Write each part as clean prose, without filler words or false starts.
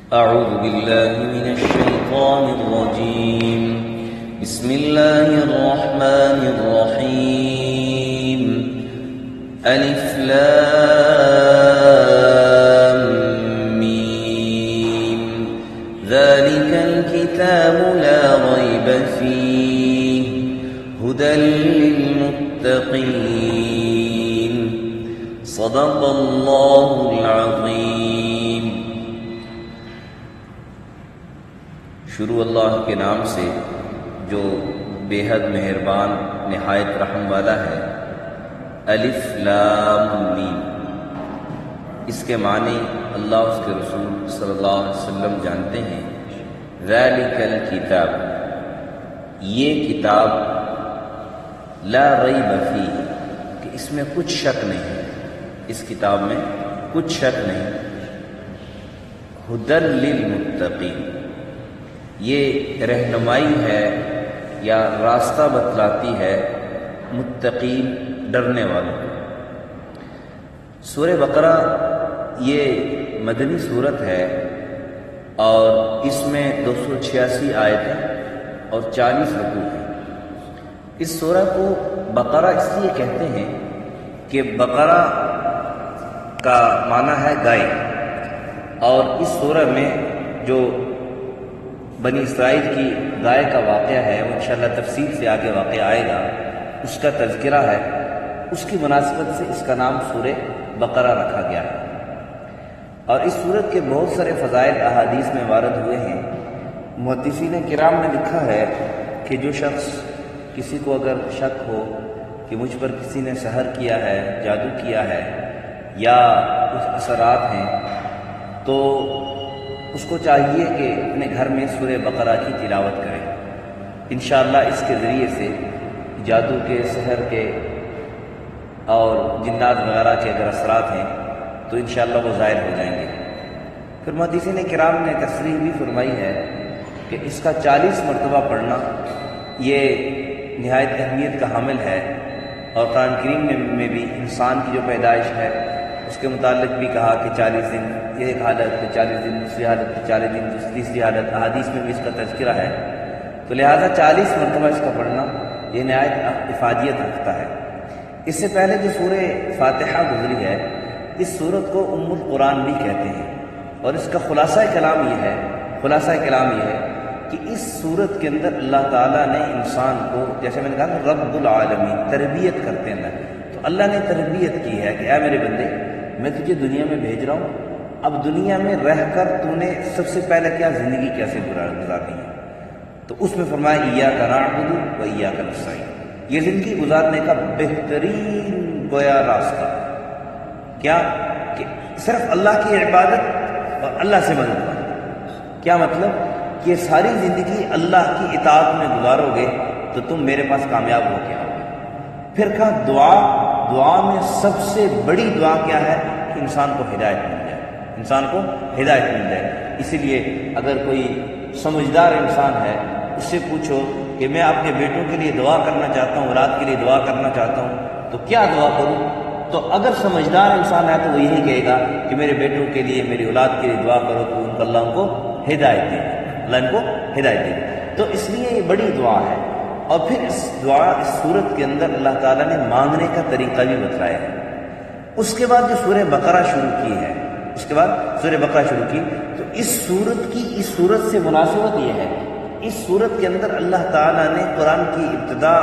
أعوذ بالله من الشيطان الرجيم. بسم الله الرحمن الرحيم. ألف لام ميم. ذلك الكتاب لا ريب فيه هدى للمتقين. صدق الله العظيم. شروع اللہ کے نام سے جو بے حد مہربان نہایت رحم والا ہے. الف لام میم. اس کے معنی اللہ اس کے رسول صلی اللہ علیہ وسلم جانتے ہیں. ذالک الکتاب، یہ کتاب، لا ریب فیہ، کہ اس میں کچھ شک نہیں ہے، اس کتاب میں کچھ شک نہیں. ھدی للمتقین، یہ رہنمائی ہے یا راستہ بتلاتی ہے متقین، ڈرنے والوں. سورہ بقرہ یہ مدنی صورت ہے اور اس میں 286 آیتیں اور 40 رکوع ہیں. اس سورہ کو بقرہ اس لیے کہتے ہیں کہ بقرہ کا معنی ہے گائے، اور اس سورہ میں جو بنی اسرائیل کی گائے کا واقعہ ہے وہ انشاءاللہ تفصیل سے آگے واقعہ آئے گا، اس کا تذکرہ ہے. اس کی مناسبت سے اس کا نام سورہ بقرہ رکھا گیا ہے. اور اس سورت کے بہت سارے فضائل احادیث میں وارد ہوئے ہیں. محدثین کرام نے لکھا ہے کہ جو شخص، کسی کو اگر شک ہو کہ مجھ پر کسی نے سحر کیا ہے، جادو کیا ہے یا کچھ اثرات ہیں، تو اس کو چاہیے کہ اپنے گھر میں سورہ بقرہ کی تلاوت کرے. انشاءاللہ اس کے ذریعے سے جادو کے، سحر کے اور جنات وغیرہ کے اگر اثرات ہیں تو انشاءاللہ وہ ظاہر ہو جائیں گے. پھر محدثین کرام نے تصریح بھی فرمائی ہے کہ اس کا 40 مرتبہ پڑھنا یہ نہایت اہمیت کا حامل ہے. اور قرآن کریم میں بھی انسان کی جو پیدائش ہے اس کے متعلق بھی کہا کہ 40 دن یہ ایک حالت، پھر 40 دن دوسری حالت، پھر 40 دن تیسری حالت. احادیث میں بھی اس کا تذکرہ ہے. تو لہٰذا 40 مرتبہ اس کا پڑھنا یہ نہایت افادیت رکھتا ہے. اس سے پہلے جو سورہ فاتحہ گزری ہے، اس سورت کو ام القرآن بھی کہتے ہیں. اور اس کا خلاصہ کلام یہ ہے کہ اس سورت کے اندر اللہ تعالیٰ نے انسان کو، جیسے میں نے کہا نا رب العالمین، تربیت کرتے ہیں. تو اللہ نے تربیت کی ہے کہ اے میرے بندے، میں تجھے دنیا میں بھیج رہا ہوں. اب دنیا میں رہ کر تو نے سب سے پہلے کیا زندگی کیسے گزارنی ہے، تو اس میں فرمایا ایاک نعبد و ایاک نستعین. یہ زندگی گزارنے کا بہترین گویا راستہ کیا کہ صرف اللہ کی عبادت اور اللہ سے مدد مانگنا. کیا مطلب؟ کہ یہ ساری زندگی اللہ کی اطاعت میں گزارو گے تو تم میرے پاس کامیاب ہو کے آؤ گے. پھر کہا دعا میں سب سے بڑی دعا کیا ہے کہ انسان کو ہدایت مل جائے، اسی لیے اگر کوئی سمجھدار انسان ہے اس سے پوچھو کہ میں اپنے بیٹوں کے لیے دعا کرنا چاہتا ہوں، اولاد کے لیے دعا کرنا چاہتا ہوں، تو کیا دعا کروں؟ تو اگر سمجھدار انسان ہے تو وہ یہی کہے گا کہ میرے بیٹوں کے لیے، میری اولاد کے لیے دعا کرو تو اللہ ان کو ہدایت دے، تو اس لیے یہ بڑی دعا ہے. اور پھر اس صورت کے اندر اللہ تعالیٰ نے مانگنے کا طریقہ بھی بتلایا ہے. اس کے بعد جو سورہ بقرہ شروع کی تو اس صورت سے مناسبت یہ ہے، اس صورت کے اندر اللہ تعالیٰ نے قرآن کی ابتدا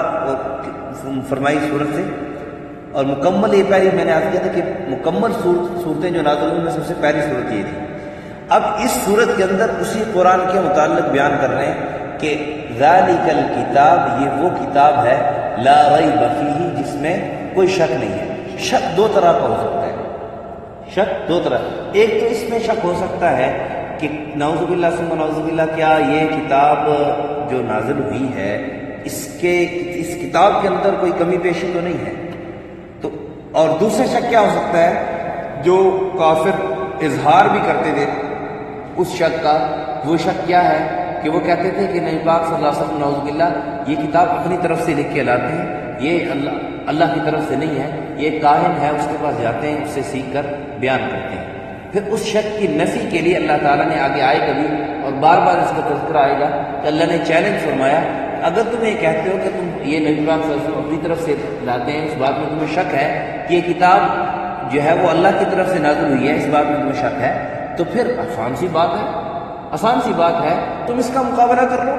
فرمائی صورت سے، اور مکمل، یہ پہلی میں نے عرض کیا تھا کہ مکمل صورتیں جو نازل ہوئی میں سب سے پہلی صورت یہ تھی. اب اس صورت کے اندر اسی قرآن کے متعلق بیان کر رہے ہیں کہ ذالک الکتاب، یہ وہ کتاب ہے لا ریب فیہ، جس میں کوئی شک نہیں ہے. شک دو طرح کا ہو سکتا ہے. ایک تو اس میں شک ہو سکتا ہے کہ نعوذ باللہ ثم نعوذ باللہ، کیا یہ کتاب جو نازل ہوئی ہے اس کتاب کے اندر کوئی کمی پیشی تو نہیں ہے. تو اور دوسرا شک کیا ہو سکتا ہے جو کافر اظہار بھی کرتے تھے اس شک کا. وہ شک کیا ہے کہ وہ کہتے تھے کہ نبی پاک صلی اللہ علیہ وسلم نعوذ باللہ یہ کتاب اپنی طرف سے لکھ کے لاتے ہیں، یہ اللہ کی طرف سے نہیں ہے، یہ کاہن ہے، اس کے پاس جاتے ہیں، اس سے سیکھ کر بیان کرتے ہیں. پھر اس شک کی نفی کے لیے اللہ تعالیٰ نے آگے آئے کبھی اور بار بار اس کا تذکرہ آئے گا کہ اللہ نے چیلنج فرمایا اگر تم یہ کہتے ہو کہ تم یہ نبی پاک صلی اللہ علیہ وسلم اپنی طرف سے لاتے ہیں، اس بات میں تمہیں شک ہے کہ یہ کتاب جو ہے وہ اللہ کی طرف سے نازل ہوئی ہے، اس بات میں تمہیں شک ہے، تو پھر آسان سی بات ہے تم اس کا مقابلہ کر لو۔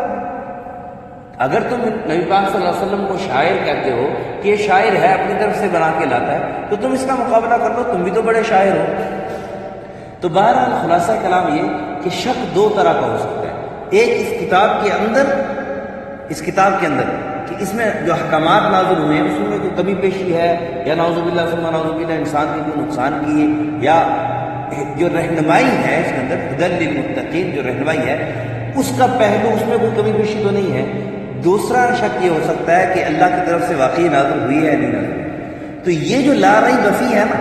اگر تم نبی پاک صلی اللہ علیہ وسلم کو شاعر کہتے ہو کہ یہ شاعر ہے اپنی طرف سے بنا کے لاتا ہے، تو تم اس کا مقابلہ کر لو، تم بھی تو بڑے شاعر ہو۔ تو بہرحال خلاصہ کلام یہ کہ شک دو طرح کا ہو سکتا ہے، ایک اس کتاب کے اندر کہ اس میں جو احکامات نازل ہوئے ہیں اس میں کوئی کمی پیشی ہے یا نعوذ باللہ ثم نعوذ باللہ انسان کے کوئی نقصان کی ہے، یا جو رہنمائی ہے اس کے اندر ہدی للمتقین جو رہنمائی ہے اس کا پہلو اس میں کوئی کمی پیشی تو نہیں ہے۔ دوسرا شک یہ ہو سکتا ہے کہ اللہ کی طرف سے واقعی نازل ہوئی ہے نہیں نازل ہوئی۔ تو یہ جو لا ریب فیہ ہے نا،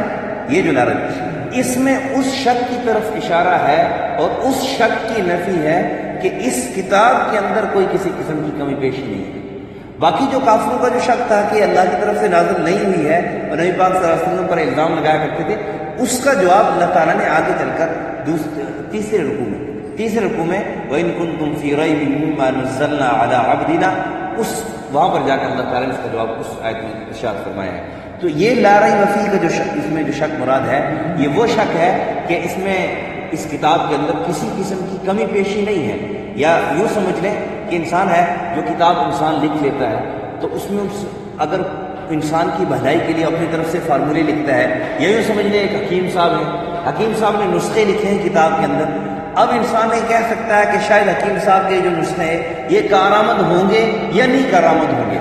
یہ جو لا ریب اس میں اس شک کی طرف اشارہ ہے اور اس شک کی نفی ہے کہ اس کتاب کے اندر کوئی کسی قسم کی کمی پیشی نہیں ہے۔ باقی جو کافروں کا جو شک تھا کہ اللہ کی طرف سے نازل نہیں ہوئی ہے اور نبی پاک صلی اللہ علیہ وسلم پر الزام لگایا کرتے تھے، اس کا جواب اللہ تعالیٰ نے آگے چل کر تیسرے رکوع میں وَإِن كُنتُمْ فِي رَيْبٍ مِّمَّا نَزَّلْنَا عَلَىٰ عَبْدِنَا وہاں پر جا کر اللہ تعالیٰ نے اس کا جواب اس آیت میں ارشاد فرمایا ہے۔ تو یہ لا ریب فیہ کا جو شک، اس میں جو شک مراد ہے یہ وہ شک ہے کہ اس میں اس کتاب کے اندر کسی قسم کی کمی پیشی نہیں ہے، یا یوں سمجھ لیں کہ انسان ہے جو کتاب انسان لکھ لیتا ہے تو اس میں اگر انسان کی بھلائی کے لیے اپنی طرف سے فارمولے لکھتا ہے، یا یوں سمجھ لیں ایک حکیم صاحب نے نسخے لکھے ہیں کتاب کے اندر، اب انسان یہ کہہ سکتا ہے کہ شاید حکیم صاحب کے جو نسخے ہیں یہ کارآمد ہوں گے یا نہیں کارآمد ہوں گے،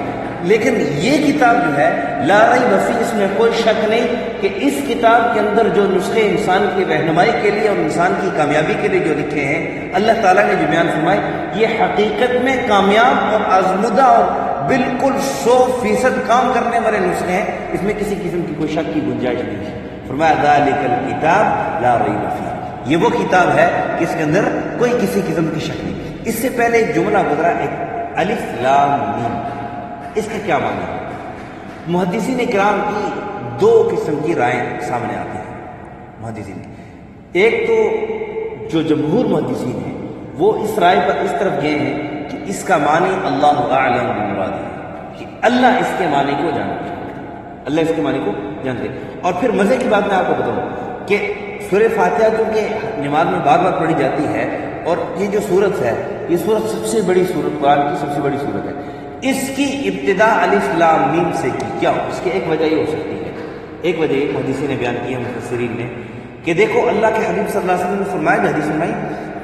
لیکن یہ کتاب جو ہے لا ریب فیہ اس میں کوئی شک نہیں کہ اس کتاب کے اندر جو نسخے انسان کی رہنمائی کے لیے اور انسان کی کامیابی کے لیے جو لکھے ہیں اللہ تعالیٰ نے جو بیان فرمائے یہ حقیقت میں کامیاب اور آزمودہ اور بالکل 100% کام کرنے والے نسخے ہیں، اس میں کسی قسم کی کوئی شک کی گنجائش نہیں ہے۔ فرمایا ذالک الکتاب لا ریب فیہ، یہ وہ کتاب ہے کہ اس کے اندر کوئی کسی قسم کی شک نہیں۔ اس سے پہلے ایک جملہ گزرا، ایک الف لام میم، اس کا کیا معنی ہے؟ محدثین کرام کی دو قسم کی رائیں سامنے آتی ہیں محدثین کی۔ ایک تو جو جمہور محدثین ہیں وہ اس رائے پر اس طرف گئے ہیں کہ اس کا معنی اللہ اعلم بمراد ہے، کہ اللہ اس کے معنی کو جانتے ہیں، اللہ اس کے معنی کو جانتے ہیں۔ اور پھر مزے کی بات میں آپ کو بتاؤں کہ سورہ فاتحہ چونکہ نماز میں بار بار پڑھی جاتی ہے اور یہ جو سورت ہے یہ سورت سب سے بڑی سورت، قرآن کی سب سے بڑی سورت ہے، اس کی ابتدا الف لام میم سے کی، کیا ہو؟ اس کی ایک وجہ یہ ہو سکتی ہے، ایک وجہ یہ حدیث نے بیان کی ہے مفسرین نے کہ دیکھو اللہ کے حبیب صلی اللہ علیہ وسلم نے فرمایا، حدیث فرمائی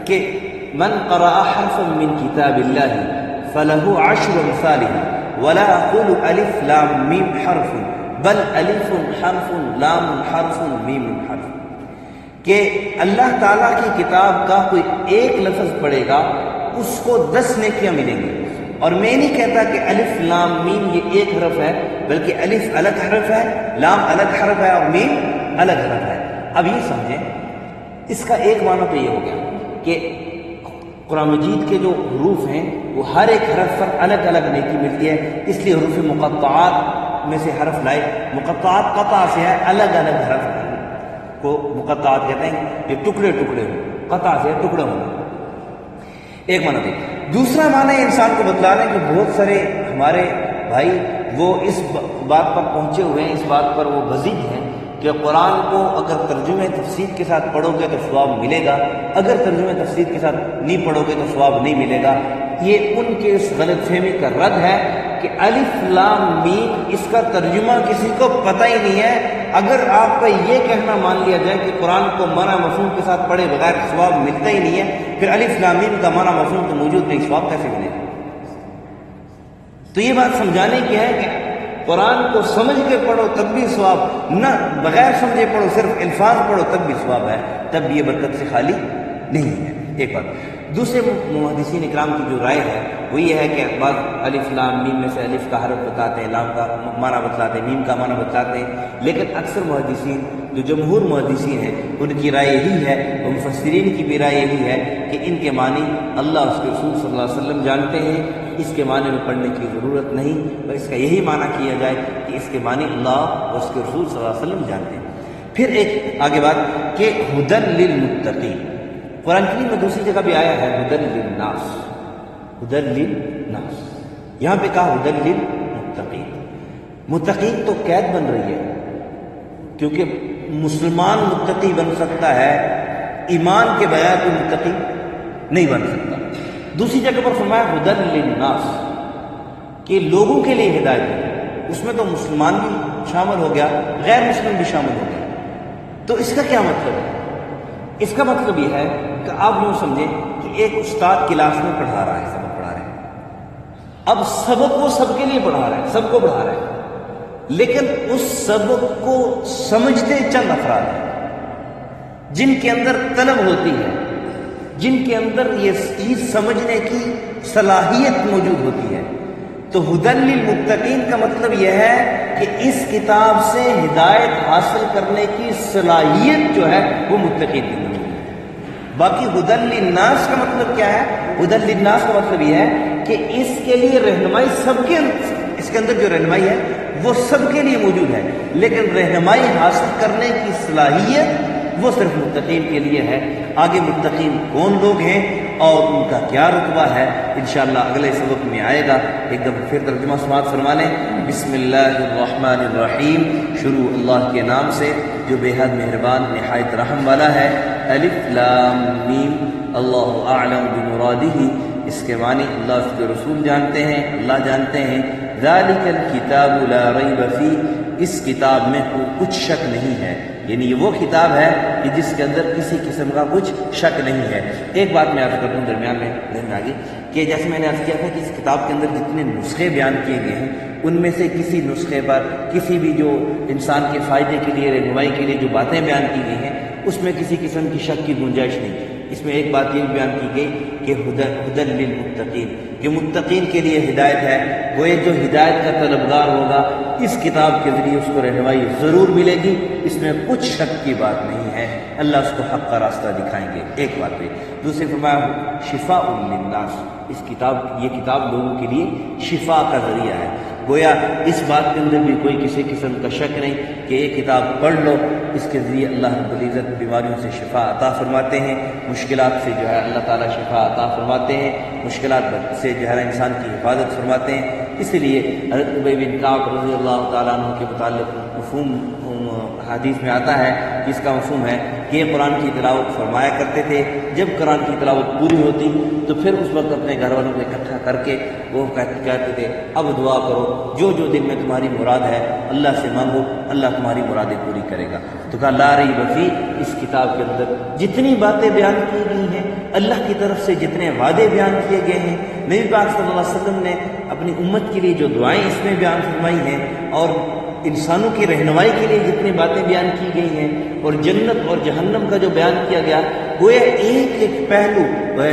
کہ من قرأ حرفا من کتاب اللہ فلہ عشر امثالہ ولا اقول الف لام میم حرف بل الف حرف لام حرف میم حرف، کہ اللہ تعالیٰ کی کتاب کا کوئی ایک لفظ پڑھے گا اس کو 10 نیکیاں ملیں گی، اور میں نہیں کہتا کہ الف لام میم یہ ایک حرف ہے، بلکہ الف الگ حرف ہے، لام الگ حرف ہے اور میم الگ حرف ہے۔ اب یہ سمجھیں اس کا ایک معنی تو یہ ہو گیا کہ قرآن مجید کے جو حروف ہیں وہ ہر ایک حرف پر الگ الگ نیکی ملتی ہے، اس لیے حروف مقطعات میں سے حرف لائے، مقطعات قطع سے ہے، الگ الگ حرف کو مقطعات کہتے ہیں، یہ ٹکڑے ٹکڑے ہوں، قطع سے ٹکڑے ہوں، ایک معنی دے۔ دوسرا معنی انسان کو بتلا رہے ہیں کہ بہت سارے ہمارے بھائی وہ اس بات پر پہنچے ہوئے ہیں، اس بات پر وہ بزید ہیں کہ قرآن کو اگر ترجمہ تفسیر کے ساتھ پڑھو گے تو ثواب ملے گا، اگر ترجمہ تفسیر کے ساتھ نہیں پڑھو گے تو ثواب نہیں ملے گا۔ یہ ان کے اس غلط فہمی کا رد ہے کہ الف لام میم اس کا ترجمہ کسی کو پتہ ہی نہیں ہے۔ اگر آپ کا یہ کہنا مان لیا جائے کہ قرآن کو معنی مفہوم کے ساتھ پڑھے بغیر ثواب ملتا ہی نہیں ہے، پھر الف لام میم کا معنی مفہوم تو موجود نہیں، ثواب کیسے ملے گا؟ تو یہ بات سمجھانے کی ہے کہ قرآن کو سمجھ کے پڑھو تب بھی ثواب، نہ بغیر سمجھے پڑھو صرف الفاظ پڑھو تب بھی ثواب ہے، تب بھی یہ برکت سے خالی نہیں ہے۔ ایک بات۔ دوسرے محدثین اکرام کی جو رائے ہے وہ یہ ہے کہ بعض الف لام میم میں سے الف کا حرف بتاتے ہیں، لام کا معنی بتلاتے ہیں، میم کا معنی بتلاتے ہیں، لیکن اکثر محدثین جو جمہور محدثین ہیں ان کی رائے یہی ہے، اور مفسرین کی بھی رائے یہی ہے کہ ان کے معنی اللہ اس کے رسول صلی اللہ علیہ وسلم جانتے ہیں، اس کے معنی میں پڑھنے کی ضرورت نہیں، اور اس کا یہی معنی کیا جائے کہ اس کے معنی اللہ اور اس کے رسول صلی اللہ علیہ وسلم جانتے ہیں۔ پھر ایک آگے بات کہ ہدن للمتقین، قرآن کریم میں دوسری جگہ بھی آیا ہے ہدن للناس، ہدن للناس، یہاں پہ کہا ہدن للمتقین۔ متقین تو قید بن رہی ہے، کیونکہ مسلمان متقی بن سکتا ہے، ایمان کے بغیر کوئی متقی نہیں بن سکتا۔ دوسری جگہ پر فرمایا ہدن للناس، کہ لوگوں کے لیے ہدایت ہے، اس میں تو مسلمان بھی شامل ہو گیا، غیر مسلم بھی شامل ہو گیا۔ تو اس کا کیا مطلب ہے؟ اس کا مطلب یہ ہے کہ آپ یوں سمجھیں کہ ایک استاد کلاس میں پڑھا رہا ہے، سبق پڑھا رہا ہے، اب سبق وہ سب کے لیے پڑھا رہا ہے، سب کو پڑھا رہا ہے، لیکن اس سبق کو سمجھتے چند افراد ہیں جن کے اندر طلب ہوتی ہے، جن کے اندر یہ چیز سمجھنے کی صلاحیت موجود ہوتی ہے۔ تو ہدن للمتقین کا مطلب یہ ہے کہ اس کتاب سے ہدایت حاصل کرنے کی صلاحیت جو ہے وہ متقین کی موجود ہے۔ باقی ہدن للناس کا مطلب کیا ہے؟ ہدن للناس کا مطلب یہ ہے کہ اس کے لیے رہنمائی سب کے، اس کے اندر جو رہنمائی ہے وہ سب کے لیے موجود ہے، لیکن رہنمائی حاصل کرنے کی صلاحیت وہ صرف متقین کے لیے ہے۔ آگے متقین کون لوگ ہیں اور ان کا کیا رتبہ ہے، انشاءاللہ اگلے سبق میں آئے گا۔ ایک دفعہ پھر ترجمہ سماعت فرما لیں۔ بسم اللہ الرحمن الرحیم، شروع اللہ کے نام سے جو بے حد مہربان نہایت رحم والا ہے۔ الف لام میم، اللہ اعلم بمرادہ، اس کے معنی اللہ اس کے رسول جانتے ہیں، اللہ جانتے ہیں۔ ذالک الکتاب لا ریب فیہ، اس کتاب میں کچھ شک نہیں ہے، یعنی یہ وہ کتاب ہے کہ جس کے اندر کسی قسم کا کچھ شک نہیں ہے۔ ایک بات میں عرض کر دوں درمیان میں ذہن میں آ گئی کہ جیسے میں نے عرض کیا تھا کہ اس کتاب کے اندر جتنے نسخے بیان کیے گئے ہیں ان میں سے کسی نسخے پر کسی بھی جو انسان کے فائدے کے لیے، رہنمائی کے لیے جو باتیں بیان کی گئی ہیں اس میں کسی قسم کی شک کی گنجائش نہیں۔ اس میں ایک بات یہ بیان کی گئی کہ ہدن للمتقین، کہ متقین کے لیے ہدایت ہے، وہ جو ہدایت کا طلبگار ہوگا اس کتاب کے ذریعے اس کو رہنمائی ضرور ملے گی، اس میں کچھ شک کی بات نہیں ہے، اللہ اس کو حق کا راستہ دکھائیں گے۔ ایک بات ہے۔ دوسری فرمایا شفاء للناس، اس کتاب، یہ کتاب لوگوں کے لیے شفا کا ذریعہ ہے۔ گویا اس بات کے اندر بھی کوئی کسی قسم کا شک نہیں کہ یہ کتاب پڑھ لو، اس کے ذریعے اللہ رب العزت بیماریوں سے شفا عطا فرماتے ہیں، مشکلات سے جو ہے اللہ تعالیٰ شفا عطا فرماتے ہیں، مشکلات سے جو ہے انسان کی حفاظت فرماتے ہیں۔ اس لیے حضرت ابی بن کعب رضی اللہ تعالیٰ عنہ کے متعلق مفہوم حدیث میں آتا ہے، جس کا مفہوم ہے کہ یہ قرآن کی تلاوت فرمایا کرتے تھے، جب قرآن کی تلاوت پوری ہوتی تو پھر اس وقت اپنے گھر والوں کو اکٹھا کر کے وہ کہتے تھے اب دعا کرو، جو جو دل میں تمہاری مراد ہے اللہ سے مانگو، اللہ تمہاری مرادیں پوری کرے گا۔ تو کہا لا ریب فیہ، اس کتاب کے اندر جتنی باتیں بیان کی گئی ہیں، اللہ کی طرف سے جتنے وعدے بیان کیے گئے ہیں، نبی پاک صلی اللہ علیہ وسلم نے اپنی امت کے لیے جو دعائیں اس میں بیان فرمائی ہیں، اور انسانوں کی رہنمائی کے لیے جتنی باتیں بیان کی گئی ہیں، اور جنت اور جہنم کا جو بیان کیا گیا، گویا ایک ایک پہلو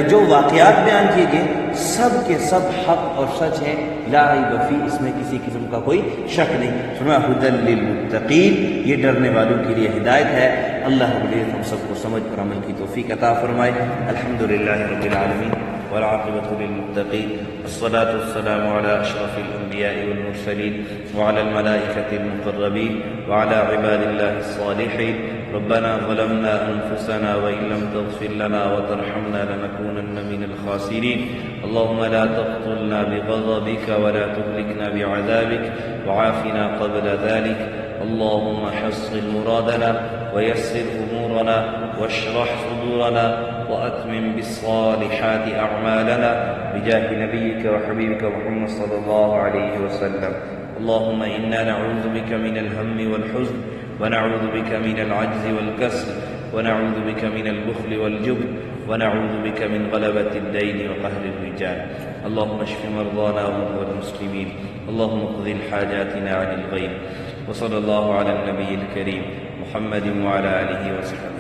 جو واقعات بیان کیے گئے سب کے سب حق اور سچ ہیں، لا ریب فیہ، اس میں کسی قسم کا کوئی شک نہیں۔ فرمایا ھدی للمتقین، یہ ڈرنے والوں کے لیے ہدایت ہے۔ اللہ رب العزت ہم سب کو سمجھ اور عمل کی توفیق عطا فرمائے۔ الحمدللہ رب العالمین والعاقبۃ للمتقین، والصلاة والسلام على اشرف الانبیاء والمرسلین وعلى الملائکۃ المقربین وعلى عباد اللہ الصالحین۔ ربنا ظلمنا انفسنا وان لم تغفر لنا وترحمنا لنكونن من الخاسرین۔ اللهم لا تقتلنا بغضبك ولا تهلكنا بعذابك وعافنا قبل ذلك۔ اللهم حصن مرادنا ويسر امورنا واشرح صدورنا واتمم بالصالحات اعمالنا بجاه نبيك وحبيبك محمد صلى الله عليه وسلم۔ اللهم انا نعوذ بك من الهم والحزن، ونعوذ بك من العجز والكسل، ونعوذ بك من البخل والجبن، ونعوذ بك من غلبة الدين وقهر الرجال۔ اللهم اشف مرضانا ومرضى المسلمين، اللهم اقض حاجاتنا عن الغيب۔ وصلى الله على النبي الكريم محمد وعلى آله وصحبه